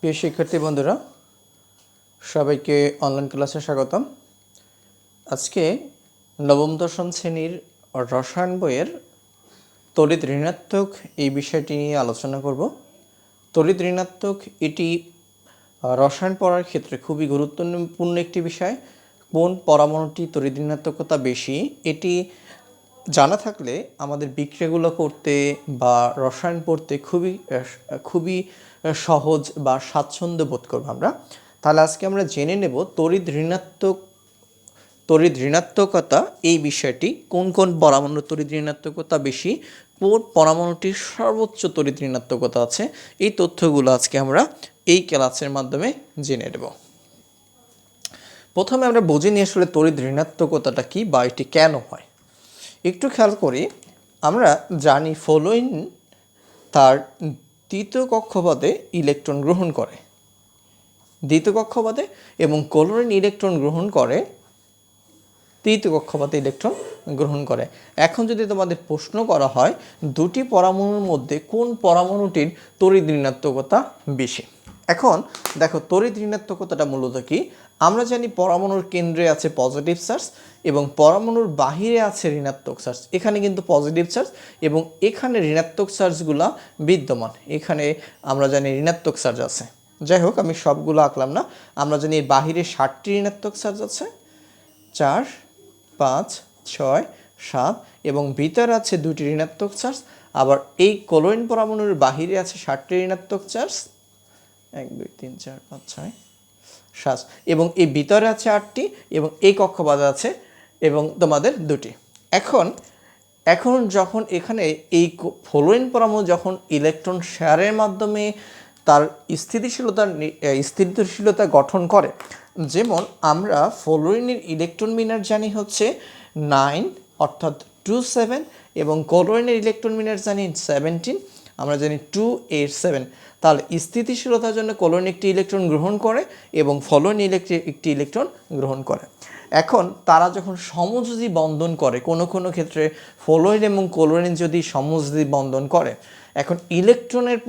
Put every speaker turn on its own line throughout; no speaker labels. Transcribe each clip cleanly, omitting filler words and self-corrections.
প্রিয় শিক্ষার্থী বন্ধুরা, সবাইকে অনলাইন ক্লাসে স্বাগতম। আজকে নবম দশম শ্রেণীর রসায়ন বইয়ের তড়িৎ ঋণাত্মক এই বিষয়টি নিয়ে আলোচনা করব। তড়িৎ ঋণাত্মক এটি রসায়ন পড়ার ক্ষেত্রে খুবই গুরুত্বপূর্ণ একটি বিষয়। কোন পরমাণুটি তড়িৎ ঋণাত্মকতা বেশি এটি জানা থাকলে আমাদের বিক্রিয়াগুলো করতে বা রসায়ন পড়তে খুবই সহজ বা স্বাচ্ছন্দ্য বোধ করব আমরা। তাহলে আজকে আমরা জেনে নেব তড়িৎ ঋণাত্মকতা এই বিষয়টি, কোন কোন পরমাণুর তড়িৎ ঋণাত্মকতা বেশি, কোন পরমাণুটির সর্বোচ্চ তড়িৎ ঋণাত্মকতা আছে, এই তথ্যগুলো আজকে আমরা এই ক্লাসের মাধ্যমে জেনে নেব। প্রথমে আমরা বুঝে নিয়ে আসলে তড়িৎ ঋণাত্মকতাটা কি বা এটি কেন হয়। একটু খেয়াল করি, আমরা জানি ফ্লোরিন তার দ্বিতীয় কক্ষপথে ইলেকট্রন গ্রহণ করে, দ্বিতীয় কক্ষপথে, এবং ক্লোরিন ইলেকট্রন গ্রহণ করে তৃতীয় কক্ষপথে ইলেকট্রন গ্রহণ করে। এখন যদি তোমাদের প্রশ্ন করা হয় দুটি পরমাণুর মধ্যে কোন পরমাণুটির তড়িৎ ঋণাত্মকতা বেশি, এখন দেখো তড়িৎ ঋণাত্মকতাটা মূলত কি। আমরা জানি পরমাণুর কেন্দ্রে আছে পজিটিভ চার্জ এবং পরমাণুর বাহিরে আছে ঋণাত্মক চার্জ। এখানে কিন্তু পজিটিভ চার্জ এবং এখানে ঋণাত্মক চার্জগুলো বিদ্যমান। এখানে আমরা জানি ঋণাত্মক চার্জ আছে। যাই হোক, আমি সবগুলো আঁকলাম না। আমরা জানি বাহিরে 60টি ঋণাত্মক চার্জ আছে, 4, 5, 6, 7, এবং ভিতরে আছে 2টি ঋণাত্মক চার্জ। আবার এই ক্লোরিন পরমাণুর বাহিরে আছে 60টি ঋণাত্মক চার্জ, 1, 2, 3, 4, 5, 6, 7, এবং এই ভিতরে আছে 8টি, এবং এই কক্ষপথে আছে এবং তোমাদের 2টি। এখন যখন এখানে এই ফ্লোরিন পরমাণু যখন ইলেকট্রন শেয়ারের মাধ্যমে তার স্থিতিশীলতা গঠন করে, যেমন আমরা ফ্লোরিনের ইলেকট্রন বিন্যাস জানি হচ্ছে 9 অর্থাৎ 27, এবং ক্লোরিনের ইলেকট্রন বিন্যাস জানি 17, আমরা জানি 287। তাহলে স্থিতিশীলতার জন্য ক্লোরিন একটি ইলেকট্রন গ্রহণ করে এবং ফ্লোরিন একটি ইলেকট্রন গ্রহণ করে। এখন তারা যখন সমযোজী বন্ধন করে, কোনো ক্ষেত্রে ফ্লোরিন এবং ক্লোরিন যদি সমযোজী বন্ধন করে, এখন ইলেকট্রনের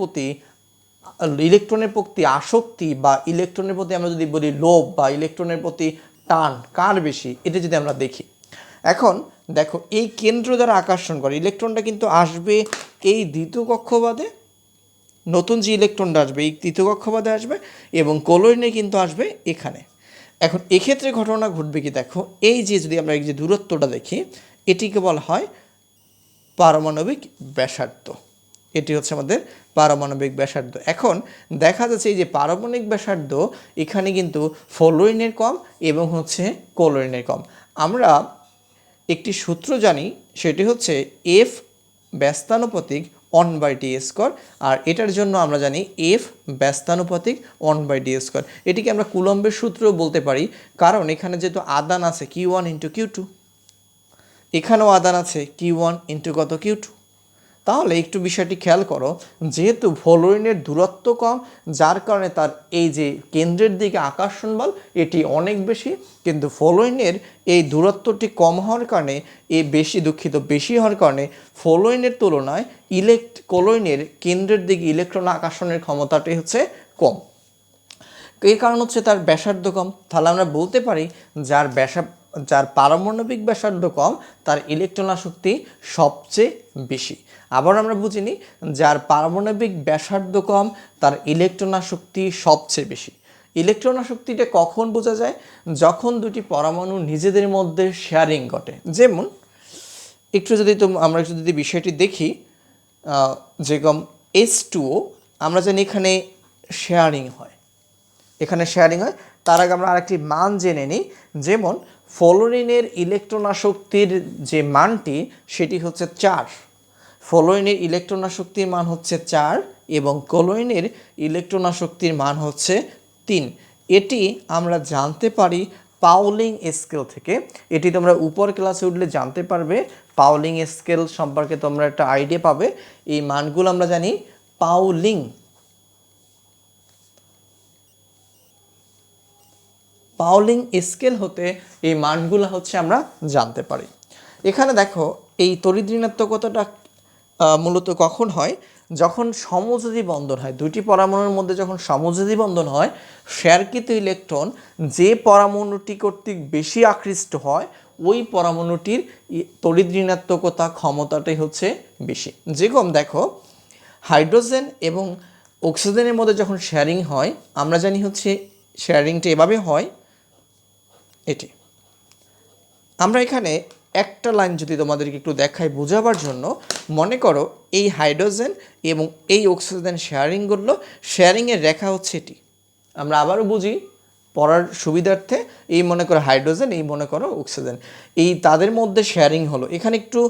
প্রতি আসক্তি বা ইলেকট্রনের প্রতি আমরা যদি বলি লোভ বা ইলেকট্রনের প্রতি টান কার বেশি, এটা যদি আমরা দেখি, এখন দেখো এই কেন্দ্র দ্বারা আকর্ষণ করে ইলেকট্রনটা কিন্তু আসবে এই দ্বিতীয় কক্ষপথে, নতুন যে ইলেকট্রনটা আসবে এই তৃতীয় কক্ষপথে আসবে, এবং ক্লোরিনে কিন্তু আসবে এখানে। এখন এক্ষেত্রে ঘটনা ঘটবে কি, দেখো এই যে যদি আমরা এই যে দূরত্বটা দেখি, এটিকে বলা হয় পারমাণবিক ব্যাসার্ধ। এটি হচ্ছে আমাদের পারমাণবিক ব্যাসার্ধ। এখন দেখা যাচ্ছে এই যে পারমাণবিক ব্যাসার্ধ এখানে কিন্তু ফ্লোরিনের কম এবং হচ্ছে ক্লোরিনের কম। আমরা একটি সূত্র জানি, সেটি হচ্ছে এফ ব্যস্তানুপাতিক 1/d², আর এটার জন্য আমরা জানি এফ ব্যস্তানুপাতিক 1/d²। এটিকে আমরা কুলম্বের সূত্রও বলতে পারি, কারণ এখানে যেহেতু আদান আছে Q1 × Q2, এখানেও আদান আছে Q1 × কত Q2। তাহলে একটু বিষয়টি খেয়াল করো, যেহেতু ফ্লোরিনের দূরত্ব কম, যার কারণে তার এই যে কেন্দ্রের দিকে আকর্ষণ বল এটি অনেক বেশি, কিন্তু ফ্লোরিনের এই দূরত্বটি কম হওয়ার কারণে বেশি হওয়ার কারণে ফ্লোরিনের তুলনায় ক্লোরিনের কেন্দ্রের দিকে ইলেকট্রন আকর্ষণের ক্ষমতাটি হচ্ছে কম। এর কারণ হচ্ছে তার ব্যাসার্ধ কম। তাহলে আমরা বলতে পারি যার পারমাণবিক ব্যাসার্ধ কম তার ইলেকট্রন আসক্তি সবচেয়ে বেশি। আবার আমরা বুঝিনি, যার পারমাণবিক ব্যাসার্ধ কম তার ইলেকট্রন আসক্তি সবচেয়ে বেশি। ইলেকট্রন আসক্তিটা কখন বোঝা যায়, যখন দুটি পরমাণু নিজেদের মধ্যে শেয়ারিং ঘটে। যেমন আমরা যদি বিষয়টি দেখি, যেরকম H2O, আমরা জানি এখানে শেয়ারিং হয়, তার আগে আমরা আরেকটি মান জেনে নিই। যেমন ফ্লোরিনের ইলেকট্রন আসক্তির যে মানটি সেটি হচ্ছে 4, ফ্লোরিনের ইলেকট্রন আসক্তির মান হচ্ছে 4 এবং ক্লোরিনের ইলেকট্রন আসক্তির মান হচ্ছে 3। এটি আমরা জানতে পারি পাউলিং স্কেল থেকে। এটি তোমরা উপর ক্লাসে উঠলে জানতে পারবে, পাউলিং স্কেল সম্পর্কে তোমরা একটা আইডিয়া পাবে। এই মানগুলো আমরা জানি পাউলিং স্কেল হতে এই মানগুলো হচ্ছে আমরা জানতে পারি। এখানে দেখো এই তড়িৎ ঋণাত্মকতাটা মূলত কখন হয়, যখন সমযোজী বন্ধন হয়, দুইটি পরমাণুর মধ্যে যখন সমযোজী বন্ধন হয়, শেয়ারকৃত ইলেকট্রন যে পরমাণুটি কর্তৃক বেশি আকৃষ্ট হয় ওই পরমাণুটির তড়িৎ ঋণাত্মকতা ক্ষমতাটাই হচ্ছে বেশি। যেরকম দেখো হাইড্রোজেন এবং অক্সিজেনের মধ্যে যখন শেয়ারিং হয়, আমরা জানি হচ্ছে শেয়ারিংটা এভাবে হয়, এটি আমরা এখানে একটা লাইন যদি তোমাদেরকে একটু দেখাই বোঝাবার জন্য, মনে করো এই হাইড্রোজেন এবং এই অক্সিজেন শেয়ারিং করলো, শেয়ারিংয়ের রেখা হচ্ছে এটি। আমরা আবারও বুঝি পড়ার সুবিধার্থে, এই মনে করো হাইড্রোজেন, এই মনে করো অক্সিজেন, এই তাদের মধ্যে শেয়ারিং হলো। এখানে একটু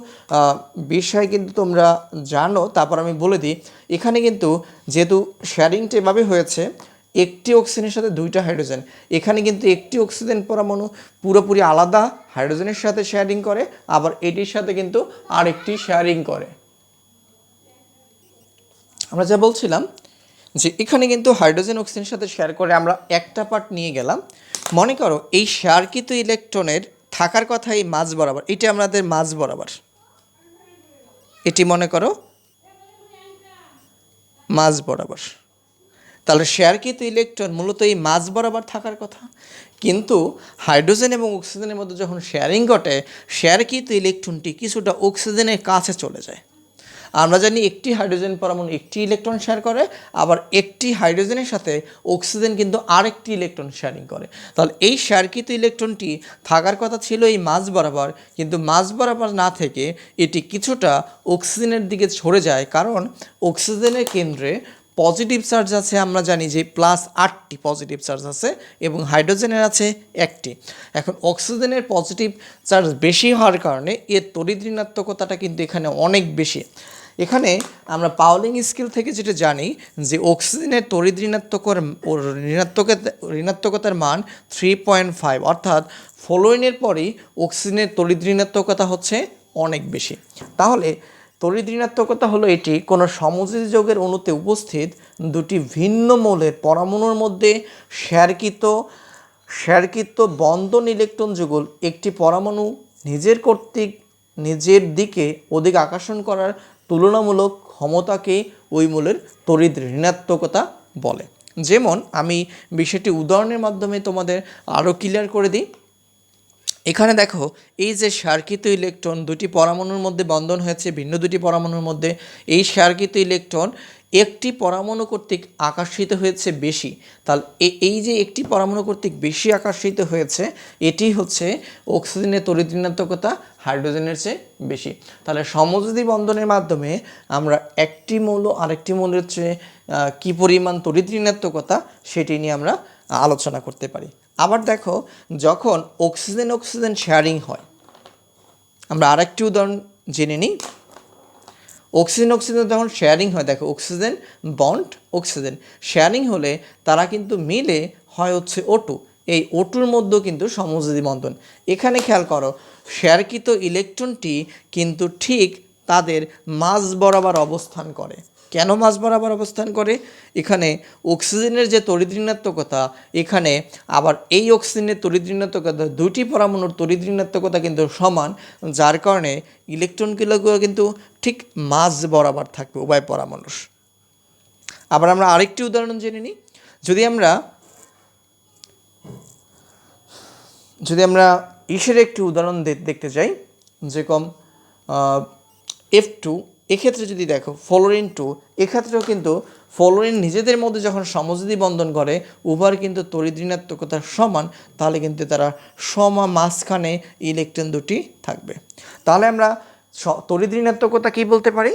বিষয় কিন্তু তোমরা জানো, তারপর আমি বলে দিই। এখানে কিন্তু যেহেতু শেয়ারিংটা এভাবে হয়েছে, একটি অক্সিজেনের সাথে দুইটা হাইড্রোজেন, এখানে কিন্তু একটি অক্সিজেন পরমাণু পুরোপুরি আলাদা হাইড্রোজেনের সাথে শেয়ারিং করে, আবার এটির সাথে কিন্তু আরেকটি শেয়ারিং করে। আমরা যা বলছিলাম যে এখানে কিন্তু হাইড্রোজেন অক্সিজেনের সাথে শেয়ার করে, আমরা একটা পার্ট নিয়ে গেলাম। মনে করো এই শেয়ারকৃত ইলেকট্রনের থাকার কথা এই মাঝ বরাবর, এটি আমাদের মাঝ বরাবর, এটি মনে করো মাঝ বরাবর। তাহলে শেয়ারকৃত ইলেকট্রন মূলত এই মাঝ বরাবর থাকার কথা, কিন্তু হাইড্রোজেন এবং অক্সিজেনের মধ্যে যখন শেয়ারিং ঘটে, শেয়ারকৃত ইলেকট্রনটি কিছুটা অক্সিজেনের কাছে চলে যায়। আমরা জানি একটি হাইড্রোজেন পরমাণু একটি ইলেকট্রন শেয়ার করে, আবার একটি হাইড্রোজেনের সাথে অক্সিজেন কিন্তু আরেকটি ইলেকট্রন শেয়ারিং করে। তাহলে এই শেয়ারকৃত ইলেকট্রনটি থাকার কথা ছিল এই মাঝ বরাবর, কিন্তু মাঝ বরাবর না থেকে এটি কিছুটা অক্সিজেনের দিকে সরে যায়, কারণ অক্সিজেনের কেন্দ্রে পজিটিভ চার্জ আছে, আমরা জানি যে +8টি পজিটিভ চার্জ আছে এবং হাইড্রোজেনের আছে 1টি। এখন অক্সিজেনের পজিটিভ চার্জ বেশি হওয়ার কারণে এর তড়িৎ ঋণাত্মকতাটা কিন্তু এখানে অনেক বেশি। এখানে আমরা পাউলিং স্কেল থেকে যেটা জানি যে অক্সিজেনের তড়িৎ ঋণাত্মকতার মান 3.5, অর্থাৎ ফ্লোরিনের পরেই অক্সিজেনের তড়িৎ ঋণাত্মকতা হচ্ছে অনেক বেশি। তাহলে তড়িৎ ঋণাত্মকতা হলো এটি কোনো সমযোজী যৌগের অণুতে উপস্থিত দুটি ভিন্ন মৌলের পরমাণুর মধ্যে শেয়ারকৃত বন্ধন ইলেকট্রন যুগল একটি পরমাণু নিজের দিকে অধিক আকর্ষণ করার তুলনামূলক ক্ষমতাকে ওই মৌলের তড়িৎ ঋণাত্মকতা বলে। যেমন আমি বিষয়টি উদাহরণের মাধ্যমে তোমাদের আরও ক্লিয়ার করে দিই। এখানে দেখো এই যে শেয়ারকৃত ইলেকট্রন দুটি পরমাণুর মধ্যে বন্ধন হয়েছে, ভিন্ন দুটি পরমাণুর মধ্যে, এই শেয়ারকৃত ইলেকট্রন একটি পরমাণু কর্তৃক আকর্ষিত হয়েছে বেশি। তাহলে এই যে একটি পরমাণু কর্তৃক বেশি আকর্ষিত হয়েছে, এটি হচ্ছে অক্সিজেনের তড়িৎ ঋণাত্মকতা হাইড্রোজেনের চেয়ে বেশি। তাহলে সমযোজী বন্ধনের মাধ্যমে আমরা একটি মৌল আরেকটি মৌলের চেয়ে কী পরিমাণ তড়িৎ ঋণাত্মকতা সেটি নিয়ে আমরা আলোচনা করতে পারি। আবার দেখো যখন অক্সিজেন শেয়ারিং হয়, আমরা আরেকটি উদাহরণ জেনে নিই। অক্সিজেন যখন শেয়ারিং হয়, দেখো অক্সিজেন বন্ড অক্সিজেন শেয়ারিং হলে তারা কিন্তু মিলে হয় হচ্ছে O2, এই O2-র মধ্যেও কিন্তু সমযোজী বন্ধন। এখানে খেয়াল করো শেয়ারকৃত ইলেকট্রনটি কিন্তু ঠিক তাদের মাঝ বরাবর অবস্থান করে। কেন মাঝ বরাবর অবস্থান করে? এখানে অক্সিজেনের যে তড়িৎ ঋণাত্মকতা, এখানে আবার এই অক্সিজেনের তড়িৎ ঋণাত্মকতা, দুটি পরমাণুর তড়িৎ ঋণাত্মকতা কিন্তু সমান, যার কারণে ইলেকট্রনগুলো কিন্তু ঠিক মাঝ বরাবর থাকবে উভয় পরমাণুর। আবার আমরা আরেকটি উদাহরণ জেনে নিই। যদি আমরা ইসের একটি উদাহরণ দেখতে চাই, যেরকম F2, এক্ষেত্রে যদি দেখো ফ্লোরিন 2, এক্ষেত্রেও কিন্তু ফ্লোরিন নিজেদের মধ্যে যখন সমযোজী বন্ধন করে উভয়ের কিন্তু তড়িৎ ঋণাত্মকতা সমান, তাহলে কিন্তু তারা মাঝখানে ইলেকট্রন দুটি থাকবে। তাহলে আমরা তড়িৎ ঋণাত্মকতা কী বলতে পারি?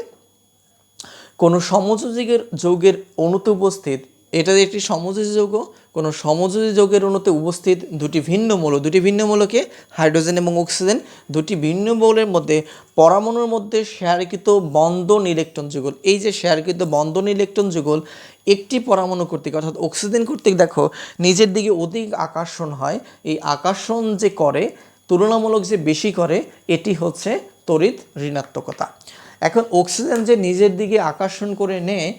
কোনো সমযোজী যৌগের অণুতে উপস্থিত, এটা একটি সমযোজী যৌগ, কোনো সমযোজী যৌগের অণুতে উপস্থিত দুটি ভিন্ন মৌলকে হাইড্রোজেন এবং অক্সিজেন, দুটি ভিন্ন মৌলের মধ্যে পরমাণুর মধ্যে শেয়ারকৃত বন্ধন ইলেকট্রন যুগল। এই যে শেয়ারকৃত বন্ধন ইলেকট্রন যুগল একটি পরমাণু কর্তৃক, অর্থাৎ অক্সিজেন কর্তৃক দেখো নিজের দিকে অধিক আকর্ষণ হয়, এই আকর্ষণ যে করে তুলনামূলক যে বেশি করে, এটি হচ্ছে তড়িৎ ঋণাত্মকতা। এখন অক্সিজেন যে নিজের দিকে আকর্ষণ করে নেয়,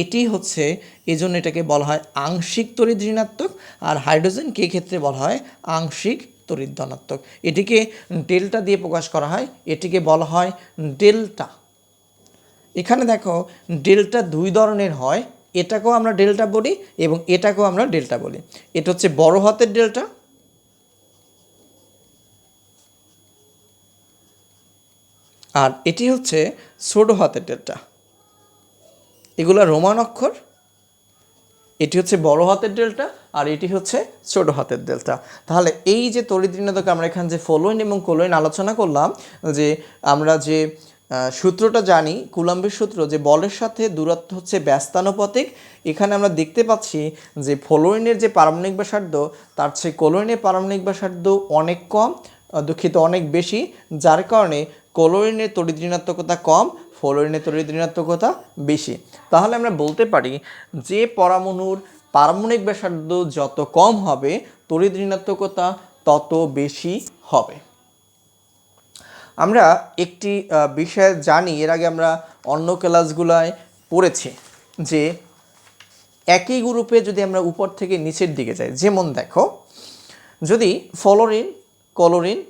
এটি হচ্ছে, এজন্য এটাকে বলা হয় আংশিক তড়িৎ ঋণাত্মক, আর হাইড্রোজেনকে ক্ষেত্রে বলা হয় আংশিক তড়িৎ ধনাত্মক। এটিকে ডেল্টা দিয়ে প্রকাশ করা হয়, এটিকে বলা হয় ডেল্টা। এখানে দেখো ডেল্টা দুই ধরনের হয়, এটাকেও আমরা ডেল্টা বলি এবং এটাকেও আমরা ডেল্টা বলি। এটা হচ্ছে বড় হাতের ডেল্টা, আর এটি হচ্ছে ছোট হাতের ডেল্টা। এগুলো রোমান অক্ষর, এটি হচ্ছে বড় হাতের ডেল্টা আর এটি হচ্ছে ছোট হাতের ডেল্টা। তাহলে এই যে তড়িৎ ঋণাত্মক আমরা এখানে যে ফলোইন এবং কোলোইন আলোচনা করলাম, যে আমরা যে সূত্রটা জানি কুলম্বের সূত্র, যে বলের সাথে দূরত্ব হচ্ছে ব্যস্তানুপাতিক। এখানে আমরা দেখতে পাচ্ছি যে ফলোইনের যে পারমাণবিক ব্যাসার্ধ তার চেয়ে কোলোইনের পারমাণবিক ব্যাসার্ধ অনেক কম, দুঃখিত অনেক বেশি, যার কারণে কোলোইনের তড়িৎ ঋণাত্মকতা কম, ফলোরিনের তড়িৎ ঋণাত্মকতা বেশি। তাহলে আমরা বলতে পারি যে পরমাণুর পারমাণবিক ব্যাসার্ধ যত কম হবে তড়িৎ ঋণাত্মকতা তত বেশি হবে। আমরা একটি বিষয় জানি, এর আগে আমরা অন্য ক্লাসগুলোয় পড়েছি, যে একই গ্রুপে যদি আমরা উপর থেকে নিচের দিকে যাই, যেমন দেখো যদি ফ্লোরিন, ক্লোরিন,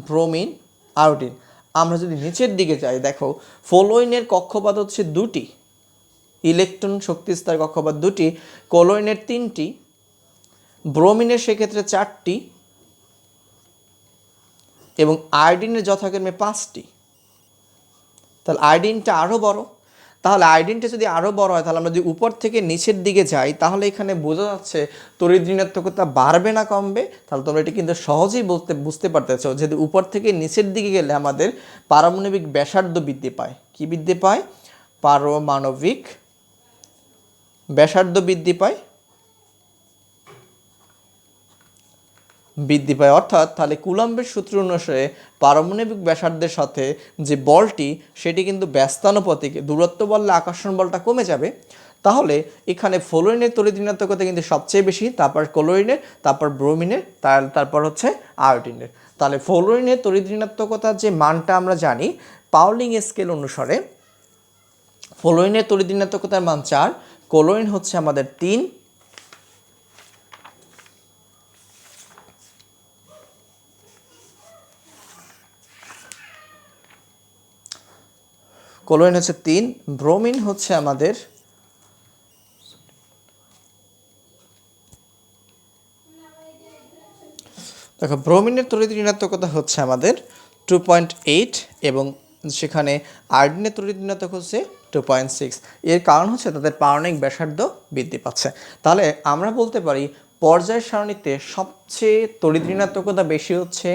ব্রোমিন, আয়োডিন, আমরা যদি নিচের দিকে যাই, দেখো ফ্লোরিনের কক্ষপথ হচ্ছে 2টি, ইলেকট্রন শক্তি স্তর কক্ষপথ 2টি, ক্লোরিনের 3টি, ব্রোমিনের সেক্ষেত্রে 4টি এবং আয়োডিনের যথাক্রমে 5টি। তাহলে আয়োডিনটা আরও বড়। তাহলে আয়োডিনটা যদি আরও বড় হয়, তাহলে আমরা যদি উপর থেকে নিচের দিকে যাই, তাহলে এখানে বোঝা যাচ্ছে তড়িৎ ঋণাত্মকতা বাড়বে না কমবে। তাহলে তোমরা এটি কিন্তু সহজেই বুঝতে পারতেছো, যদি উপর থেকে নিচের দিকে গেলে আমাদের পারমাণবিক ব্যাসার্ধ বৃদ্ধি পায়। কি বৃদ্ধি পায়? পারমাণবিক ব্যাসার্ধ বৃদ্ধি পায়, অর্থাৎ তাহলে কুলম্বের সূত্র অনুসারে পারমাণবিক ব্যাসার্ধের সাথে যে বলটি সেটি কিন্তু ব্যস্তানুপাতিক, দূরত্ব বললে আকর্ষণ বলটা কমে যাবে। তাহলে এখানে ফ্লোরিনের তড়িৎ ঋণাত্মকতা কিন্তু সবচেয়ে বেশি, তারপর ক্লোরিনের, তারপর ব্রোমিনের, তারপর হচ্ছে আয়োডিনের। তাহলে ফ্লোরিনের তড়িৎ ঋণাত্মকতার যে মানটা আমরা জানি পাউলিং স্কেল অনুসারে, ফ্লোরিনের তড়িৎ ঋণাত্মকতার মান 4, ক্লোরিন হচ্ছে আমাদের 3, ক্লোরিন হচ্ছে 3, ব্রোমিন হচ্ছে আমাদের দেখো ব্রোমিনের তড়িৎ ঋণাত্মকতা হচ্ছে আমাদের 2.8 এবং সেখানে আয়োডিনের তড়িৎ ঋণাত্মক হচ্ছে 2.6। এর কারণ হচ্ছে তাদের পারমাণবিক ব্যাসার্ধ বৃদ্ধি পাচ্ছে। তাহলে আমরা বলতে পারি পর্যায় সারণীতে সবচেয়ে তড়িৎ ঋণাত্মকতা বেশি হচ্ছে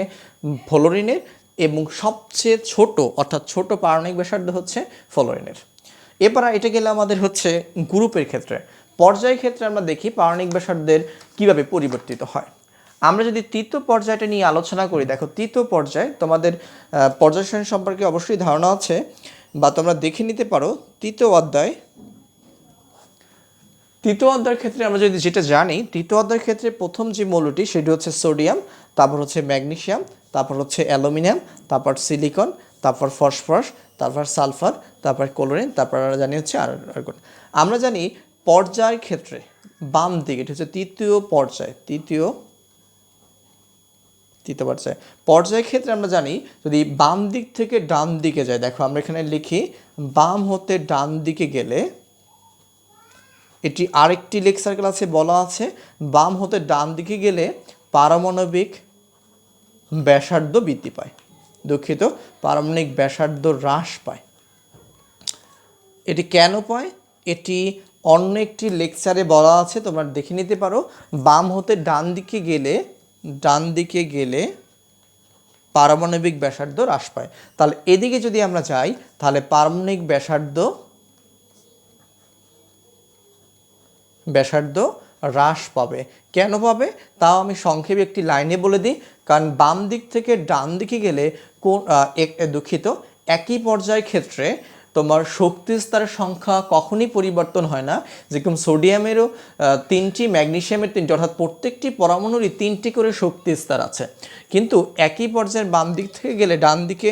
ফ্লোরিনের এবং সবচেয়ে ছোট অর্থাৎ ছোট পারমাণবিক ব্যাসার্ধ হচ্ছে ফ্লোরিনের। এবার এটা গেলে আমাদের হচ্ছে গ্রুপের ক্ষেত্রে। পর্যায়ের ক্ষেত্রে আমরা দেখি পারমাণবিক ব্যাসার্ধের কীভাবে পরিবর্তিত হয়। আমরা যদি তৃতীয় পর্যায়টা নিয়ে আলোচনা করি, দেখো তৃতীয় পর্যায় তোমাদের পর্যায় সারণী সম্পর্কে অবশ্যই ধারণা আছে বা তোমরা দেখে নিতে পারো। তৃতীয় অধ্যায়ের ক্ষেত্রে আমরা যদি যেটা জানি, তৃতীয় অধ্যায়ের ক্ষেত্রে প্রথম যে মৌলটি সেটি হচ্ছে সোডিয়াম, তারপর হচ্ছে ম্যাগনেসিয়াম, তারপর হচ্ছে অ্যালুমিনিয়াম, তারপর সিলিকন, তারপর ফসফরাস, তারপর সালফার, তারপর ক্লোরিন, তারপর আমরা জানি হচ্ছে আর্গন। আমরা জানি পর্যায়ের ক্ষেত্রে বাম দিকে এটি হচ্ছে তৃতীয় পর্যায়, পর্যায়ের ক্ষেত্রে আমরা জানি যদি বাম দিক থেকে ডান দিকে যায়, দেখো আমরা এখানে লিখি বাম হতে ডান দিকে গেলে, এটি আরেকটি লেকচার ক্লাসে বলা আছে, বাম হতে ডান দিকে গেলে পারমাণবিক ব্যাসার্ধ বৃদ্ধি পায়, দুঃখিত পারমাণবিক ব্যাসার্ধ হ্রাস পায়। এটি কেন পায় এটি অন্য একটি লেকচারে বলা আছে, তোমরা দেখে নিতে পারো। বাম হতে ডান দিকে গেলে পারমাণবিক ব্যাসার্ধ হ্রাস পায়। তাহলে এদিকে যদি আমরা যাই তাহলে পারমাণবিক ব্যাসার্ধ হ্রাস পাবে। কেন পাবে তাও আমি সংক্ষেপে একটি লাইনে বলে দিই। কারণ বাম দিক থেকে ডান দিকে গেলে দুঃখিত একই পর্যায়ের ক্ষেত্রে তোমার শক্তি স্তরের সংখ্যা কখনই পরিবর্তন হয় না। যেরকম সোডিয়ামেরও 3টি, ম্যাগনেসিয়ামের 3টি, অর্থাৎ প্রত্যেকটি পরমাণুরই 3টি করে শক্তি স্তর আছে। কিন্তু একই পর্যায়ের বাম দিক থেকে গেলে ডান দিকে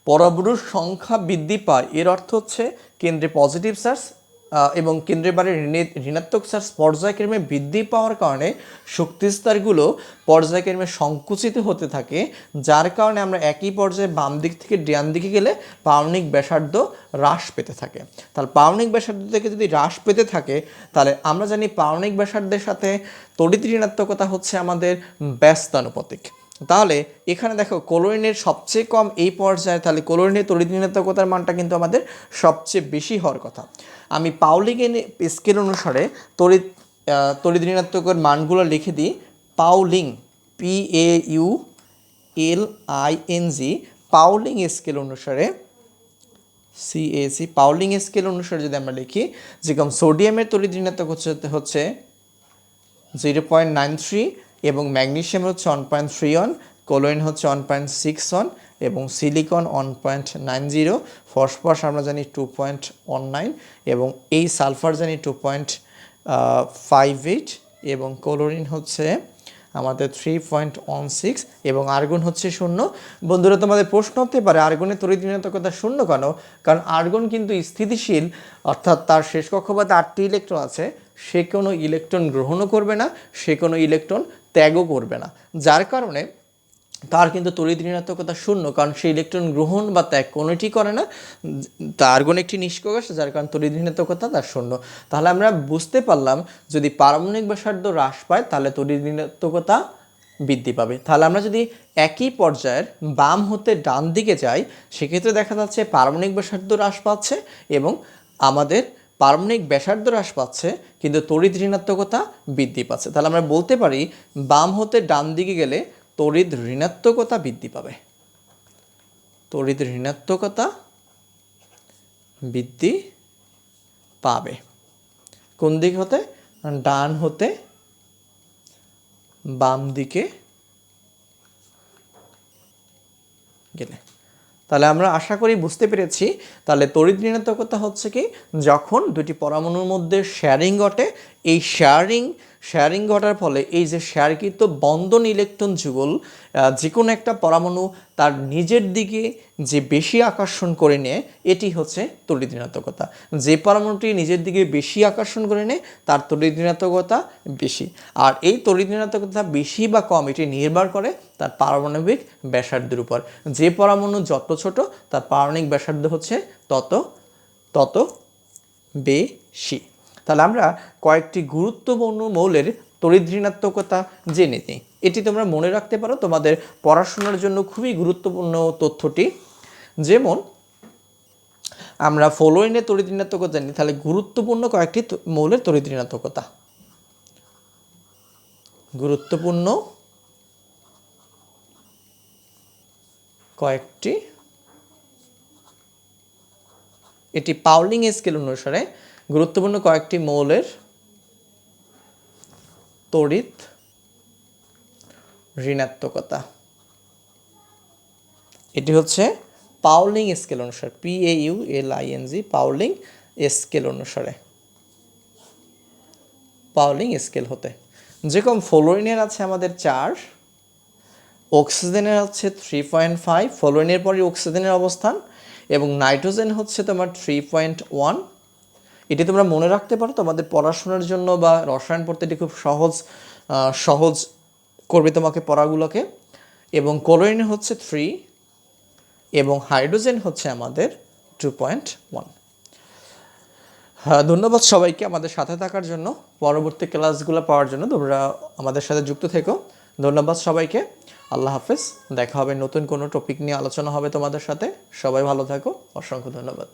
পরমাণুর সংখ্যা বৃদ্ধি পায়। এর অর্থ হচ্ছে কেন্দ্রে পজিটিভ চার্জ, এবং কেন্দ্রের বাইরে ঋণাত্মক চার্জ পর্যায়ক্রমে বৃদ্ধি পাওয়ার কারণে শক্তিস্তরগুলো পর্যায়ক্রমে সংকুচিত হতে থাকে, যার কারণে আমরা একই পর্যায়ে বাম দিক থেকে ডান দিকে গেলে পারমাণবিক ব্যাসার্ধ হ্রাস পেতে থাকে। তাহলে পারমাণবিক ব্যাসার্ধ থেকে যদি হ্রাস পেতে থাকে, তাহলে আমরা জানি পারমাণবিক ব্যাসার্ধের সাথে তড়িৎ ঋণাত্মকতা হচ্ছে আমাদের ব্যস্তানুপাতিক। তাহলে এখানে দেখো ক্লোরিনের সবচেয়ে কম এই পর্যায়ে, তাহলে ক্লোরিনের তড়িৎ ঋণাত্মকতার মানটা কিন্তু আমাদের সবচেয়ে বেশি হওয়ার কথা। আমি পাউলিং স্কেল অনুসারে তড়িৎ ঋণাত্মকের মানগুলো লিখে দিই। পাউলিং PAULING পাউলিং স্কেল অনুসারে CAC পাউলিং স্কেল অনুসারে যদি আমরা লিখি, যেরকম সোডিয়ামের তড়িৎ ঋণাত্মক হচ্ছে 0.93 এবং ম্যাগনেসিয়াম হচ্ছে 1.31, ক্লোরিন হচ্ছে 1.61 এবং সিলিকন 1.90, ফসফরাস আমরা জানি 2.19 এবং এই সালফার জানি 2.58 এবং ক্লোরিন হচ্ছে আমাদের 3.16 এবং আর্গন হচ্ছে 0। বন্ধুরা, তোমাদের প্রশ্ন হতে পারে আর্গনের তড়িৎ ঋণাত্মকতা 0 কেন? কারণ আর্গন কিন্তু স্থিতিশীল, অর্থাৎ তার শেষ কক্ষপথে 8টি ইলেকট্রন আছে, সে কোনো ইলেকট্রন গ্রহণও করবে না, সে কোনো ইলেকট্রন ত্যাগও করবে না, যার কারণে তার কিন্তু তড়িৎ ঋণাত্মকতা 0, কারণ সে ইলেকট্রন গ্রহণ বা ত্যাগ কোনোটি করে না। তার আর্গন একটি নিষ্ক্রিয় গ্যাস, যার কারণে তড়িৎ ঋণাত্মকতা তার 0। তাহলে আমরা বুঝতে পারলাম যদি পারমাণবিক ব্যাসার্ধ হ্রাস পায় তাহলে তড়িৎ ঋণাত্মকতা বৃদ্ধি পাবে। তাহলে আমরা যদি একই পর্যায়ের বাম হতে ডান দিকে যাই, সেক্ষেত্রে দেখা যাচ্ছে পারমাণবিক ব্যাসার্ধ হ্রাস পাচ্ছে এবং আমাদের পারমাণবিক ব্যাসার্ধ হ্রাস পাচ্ছে, কিন্তু তড়িৎ ঋণাত্মকতা বৃদ্ধি পাচ্ছে। তাহলে আমরা বলতে পারি বাম হতে ডান দিকে গেলে তড়িৎ ঋণাত্মকতা বৃদ্ধি পাবে, তড়িৎ ঋণাত্মকতা বৃদ্ধি পাবে। কোন দিক হতে? ডান হতে বাম দিকে গেলে। তাহলে আমরা আশা করি বুঝতে পেরেছি। তাহলে তড়িৎ ঋণাত্মকতা হচ্ছে কি, যখন দুটি পরমাণুর মধ্যে শেয়ারিং ঘটে, এই শেয়ারিং ঘটার ফলে এই যে শেয়ারকৃত বন্ধন ইলেকট্রন যুগল যে কোনো একটা পরমাণু তার নিজের দিকে যে বেশি আকর্ষণ করে নেয়, এটি হচ্ছে তড়িৎ ঋণাত্মকতা। যে পরমাণুটি নিজের দিকে বেশি আকর্ষণ করে নেয় তার তড়িৎ ঋণাত্মকতা বেশি। আর এই তড়িৎ ঋণাত্মকতা বেশি বা কম এটি নির্ভর করে তার পারমাণবিক ব্যাসার্ধের উপর। যে পরমাণু যত ছোট তার পারমাণবিক ব্যাসার্ধ হচ্ছে তত বেশি। তাহলে আমরা কয়েকটি গুরুত্বপূর্ণ মৌলের তড়িৎ ঋণাত্মকতা জেনে নিই। এটি তোমরা মনে রাখতে পারো, তোমাদের পড়াশোনার জন্য খুবই গুরুত্বপূর্ণ তথ্যটি। যেমন আমরা ফ্লোরিনের তড়িৎ ঋণাত্মকতা জানি, তাহলে গুরুত্বপূর্ণ কয়েকটি মৌলের তড়িৎ ঋণাত্মকতা। গুরুত্বপূর্ণ কয়েকটি, এটি পাউলিং স্কেল অনুসারে গুরুত্বপূর্ণ কয়েকটি মৌলের তড়িৎ ঋণাত্মকতা। এটি হচ্ছে পাউলিং স্কেল অনুসারে, PAULING পাউলিং স্কেল অনুসারে, পাউলিং স্কেল হতে। যেরকম ফ্লোরিনের আছে আমাদের 4, অক্সিজেনের হচ্ছে 3.5, ফ্লোরিনের পরে অক্সিজেনের অবস্থান, এবং নাইট্রোজেন হচ্ছে তোমার 3.1। এটি তোমরা মনে রাখতে পারো, তোমাদের পড়াশোনার জন্য বা রসায়ন পড়তে এটি খুব সহজ করবে তোমাকে পড়াগুলোকে। এবং ক্লোরিন হচ্ছে 3 এবং হাইড্রোজেন হচ্ছে আমাদের 2.1। ধন্যবাদ সবাইকে আমাদের সাথে থাকার জন্য। পরবর্তী ক্লাসগুলো পাওয়ার জন্য তোমরা আমাদের সাথে যুক্ত থেকো। ধন্যবাদ সবাইকে। আল্লাহ হাফেজ। দেখা হবে নতুন কোনো টপিক নিয়ে আলোচনা হবে তোমাদের সাথে। সবাই ভালো থাকো। অসংখ্য ধন্যবাদ।